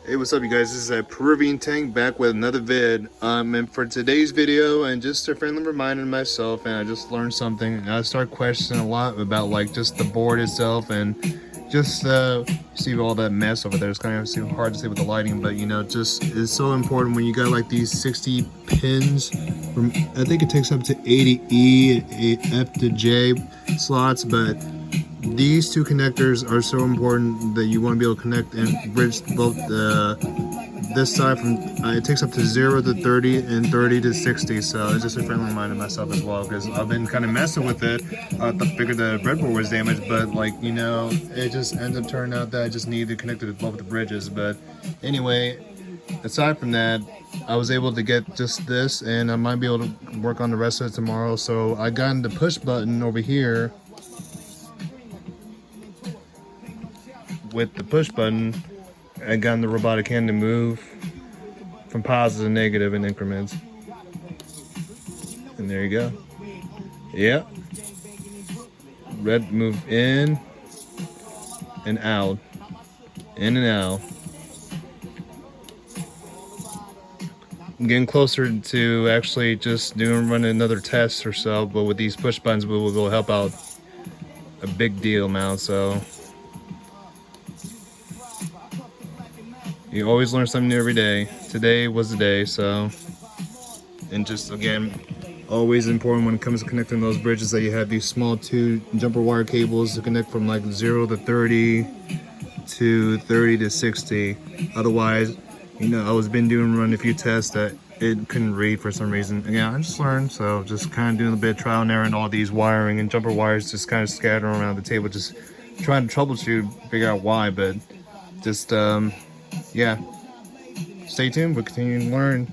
Hey, what's up, you guys? This is a Peruvian Tank back with another vid. And for today's video, and just a friendly reminder to myself, and I just learned something. And I start questioning a lot about like just the board itself, and just see all that mess over there. It's kind of hard to see with the lighting, but you know, just it's so important when you got like these 60 pins. From I think it takes up to 80 E, F to J slots, but these two connectors are so important that you want to be able to connect and bridge both this side from it takes up to 0 to 30 and 30 to 60. So it's just a friendly reminder to myself as well, because I've been kind of messing with it. I figured the breadboard was damaged, but like, you know, it just ends up turning out that I just need to connect it to both the bridges. But anyway, aside from that, I was able to get just this, and I might be able to work on the rest of it tomorrow. So I got the push button over here. With the push button, I got the robotic hand to move from positive to negative in increments. And there you go. Yep. Red move in and out. In and out. I'm getting closer to actually just running another test or so, but with these push buttons we will help out a big deal amount. So you always learn something new every day. Today was the day. So, and just again, always important when it comes to connecting those bridges that you have these small 2 jumper wire cables to connect from like 0 to 30 to 30 to 60. Otherwise, you know, I was running a few tests that it couldn't read for some reason. And yeah, I just learned. So just kind of doing a bit of trial and error, and all these wiring and jumper wires just kind of scattering around the table, just trying to troubleshoot, figure out why. But just yeah, stay tuned. We'll continue to learn.